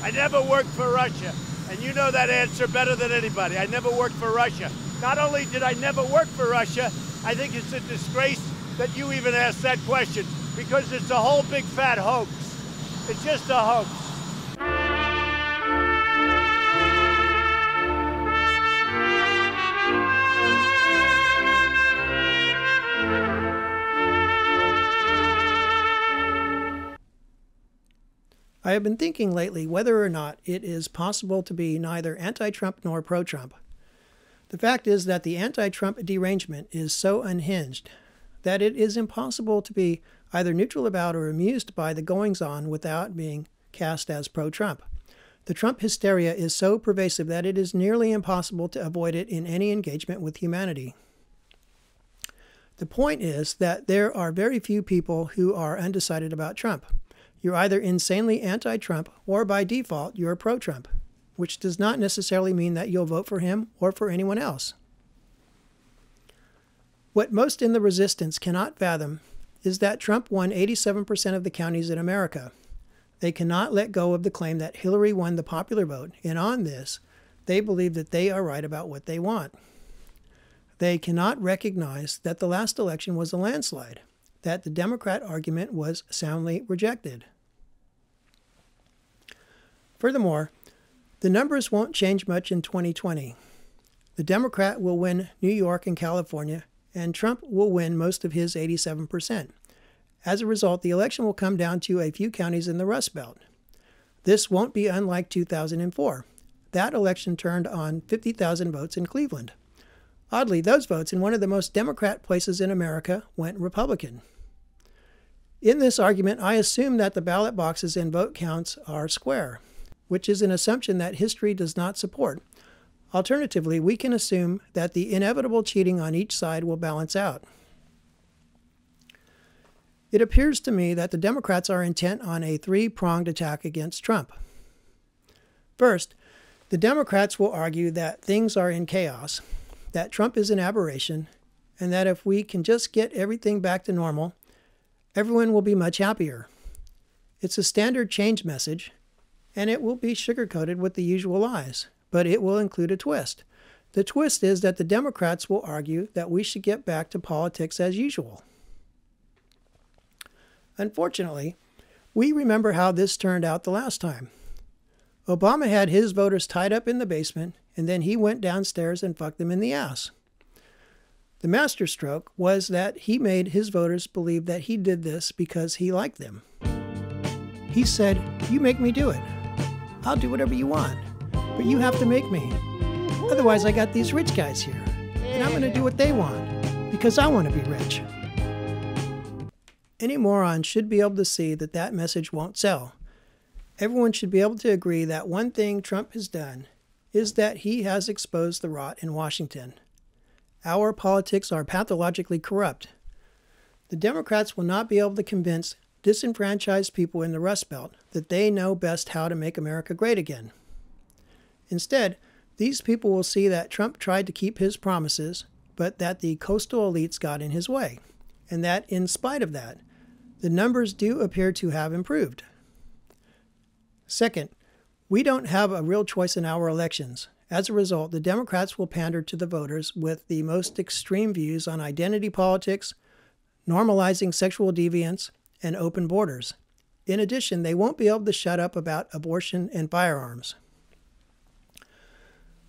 I never worked for Russia. And you know that answer better than anybody. I never worked for Russia. Not only did I never work for Russia, I think it's a disgrace that you even asked that question, because it's a whole big fat hoax. It's just a hoax. I have been thinking lately whether or not it is possible to be neither anti-Trump nor pro-Trump. The fact is that the anti-Trump derangement is so unhinged that it is impossible to be either neutral about or amused by the goings-on without being cast as pro-Trump. The Trump hysteria is so pervasive that it is nearly impossible to avoid it in any engagement with humanity. The point is that there are very few people who are undecided about Trump. You're either insanely anti-Trump or by default you're pro-Trump, which does not necessarily mean that you'll vote for him or for anyone else. What most in the resistance cannot fathom is that Trump won 87% of the counties in America. They cannot let go of the claim that Hillary won the popular vote, and on this, they believe that they are right about what they want. They cannot recognize that the last election was a landslide, that the Democrat argument was soundly rejected. Furthermore, the numbers won't change much in 2020. The Democrat will win New York and California, and Trump will win most of his 87%. As a result, the election will come down to a few counties in the Rust Belt. This won't be unlike 2004. That election turned on 50,000 votes in Cleveland. Oddly, those votes in one of the most Democrat places in America went Republican. In this argument, I assume that the ballot boxes and vote counts are square, which is an assumption that history does not support. Alternatively, we can assume that the inevitable cheating on each side will balance out. It appears to me that the Democrats are intent on a three-pronged attack against Trump. First, the Democrats will argue that things are in chaos, that Trump is an aberration, and that if we can just get everything back to normal, everyone will be much happier. It's a standard change message, and it will be sugar-coated with the usual lies, but it will include a twist. The twist is that the Democrats will argue that we should get back to politics as usual. Unfortunately, we remember how this turned out the last time. Obama had his voters tied up in the basement, and then he went downstairs and fucked them in the ass. The masterstroke was that he made his voters believe that he did this because he liked them. He said, "You make me do it. I'll do whatever you want, but you have to make me. Otherwise, I got these rich guys here, and I'm going to do what they want because I want to be rich." Any moron should be able to see that that message won't sell. Everyone should be able to agree that one thing Trump has done is that he has exposed the rot in Washington. Our politics are pathologically corrupt. The Democrats will not be able to convince disenfranchised people in the Rust Belt that they know best how to make America great again. Instead, these people will see that Trump tried to keep his promises, but that the coastal elites got in his way, and that in spite of that, the numbers do appear to have improved. Second, we don't have a real choice in our elections. As a result, the Democrats will pander to the voters with the most extreme views on identity politics, normalizing sexual deviance, and open borders. In addition, they won't be able to shut up about abortion and firearms.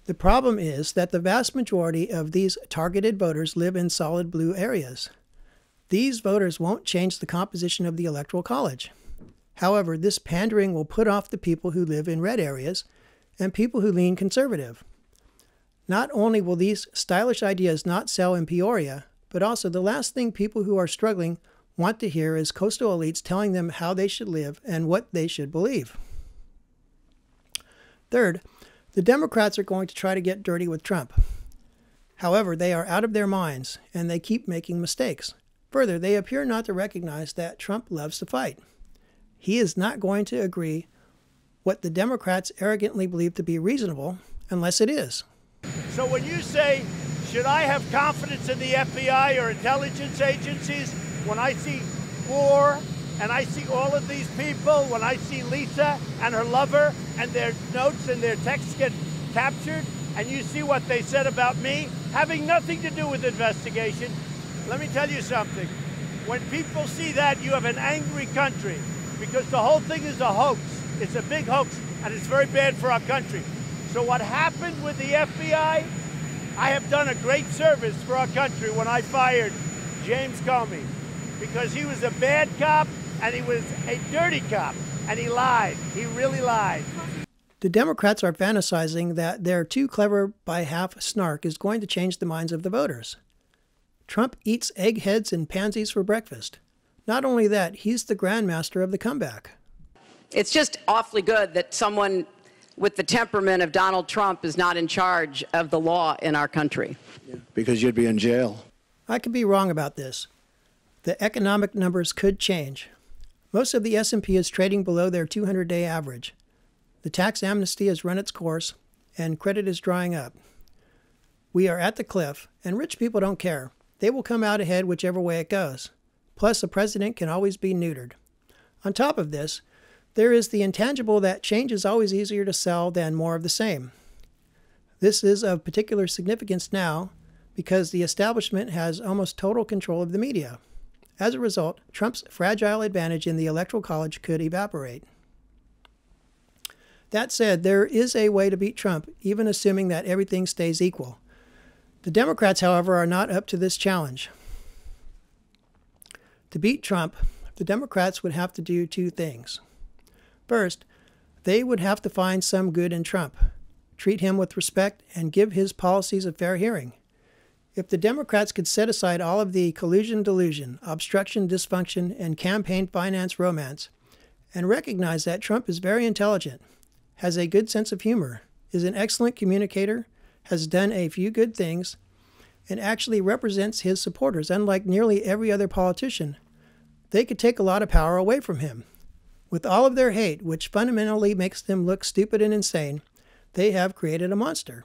The problem is that the vast majority of these targeted voters live in solid blue areas. These voters won't change the composition of the Electoral College. However, this pandering will put off the people who live in red areas and people who lean conservative. Not only will these stylish ideas not sell in Peoria, but also the last thing people who are struggling want to hear is coastal elites telling them how they should live and what they should believe. Third, the Democrats are going to try to get dirty with Trump. However, they are out of their minds, and they keep making mistakes. Further, they appear not to recognize that Trump loves to fight. He is not going to agree what the Democrats arrogantly believe to be reasonable unless it is. So when you say, should I have confidence in the FBI or intelligence agencies when I see war and I see all of these people, when I see Lisa and her lover and their notes and their texts get captured, and you see what they said about me, having nothing to do with investigation, let me tell you something. When people see that, you have an angry country, because the whole thing is a hoax. It's a big hoax, and it's very bad for our country. So what happened with the FBI, I have done a great service for our country when I fired James Comey, because he was a bad cop and he was a dirty cop, and he lied. He really lied. The Democrats are fantasizing that their too clever by half snark is going to change the minds of the voters. Trump eats eggheads and pansies for breakfast. Not only that, he's the grandmaster of the comeback. It's just awfully good that someone with the temperament of Donald Trump is not in charge of the law in our country. Because you'd be in jail. I could be wrong about this. The economic numbers could change. Most of the S&P is trading below their 200-day average. The tax amnesty has run its course, and credit is drying up. We are at the cliff, and rich people don't care. They will come out ahead whichever way it goes. Plus, a president can always be neutered. On top of this, there is the intangible that change is always easier to sell than more of the same. This is of particular significance now because the establishment has almost total control of the media. As a result, Trump's fragile advantage in the Electoral College could evaporate. That said, there is a way to beat Trump, even assuming that everything stays equal. The Democrats, however, are not up to this challenge. To beat Trump, the Democrats would have to do two things. First, they would have to find some good in Trump, treat him with respect, and give his policies a fair hearing. If the Democrats could set aside all of the collusion, delusion, obstruction, dysfunction, and campaign finance romance, and recognize that Trump is very intelligent, has a good sense of humor, is an excellent communicator, has done a few good things, and actually represents his supporters, unlike nearly every other politician, they could take a lot of power away from him. With all of their hate, which fundamentally makes them look stupid and insane, they have created a monster.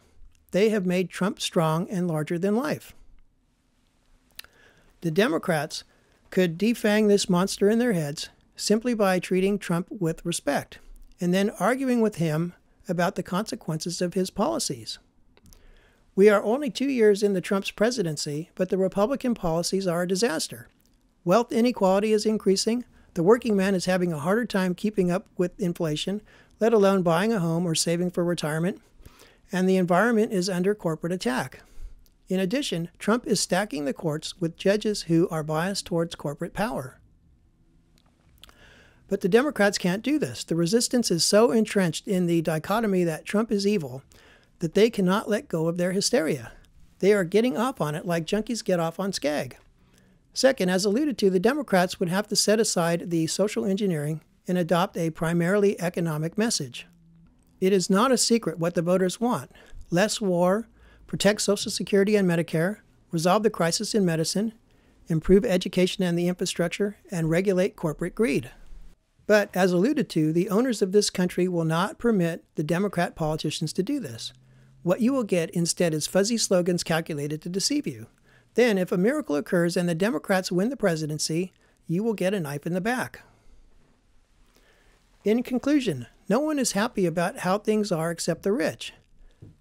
They have made Trump strong and larger than life. The Democrats could defang this monster in their heads simply by treating Trump with respect, and then arguing with him about the consequences of his policies. We are only 2 years into Trump's presidency, but the Republican policies are a disaster. Wealth inequality is increasing. The working man is having a harder time keeping up with inflation, let alone buying a home or saving for retirement. And the environment is under corporate attack. In addition, Trump is stacking the courts with judges who are biased towards corporate power. But the Democrats can't do this. The resistance is so entrenched in the dichotomy that Trump is evil that they cannot let go of their hysteria. They are getting off on it like junkies get off on Skag. Second, as alluded to, the Democrats would have to set aside the social engineering and adopt a primarily economic message. It is not a secret what the voters want: less war, protect Social Security and Medicare, resolve the crisis in medicine, improve education and the infrastructure, and regulate corporate greed. But, as alluded to, the owners of this country will not permit the Democrat politicians to do this. What you will get instead is fuzzy slogans calculated to deceive you. Then, if a miracle occurs and the Democrats win the presidency, you will get a knife in the back. In conclusion, no one is happy about how things are except the rich.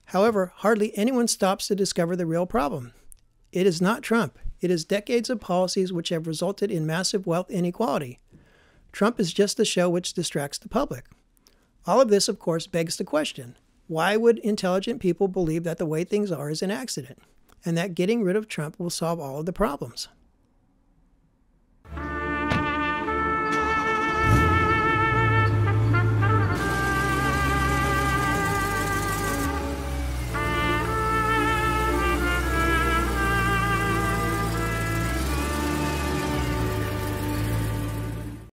However, hardly anyone stops to discover the real problem. It is not Trump. It is decades of policies which have resulted in massive wealth inequality. Trump is just a show which distracts the public. All of this, of course, begs the question: why would intelligent people believe that the way things are is an accident, and that getting rid of Trump will solve all of the problems?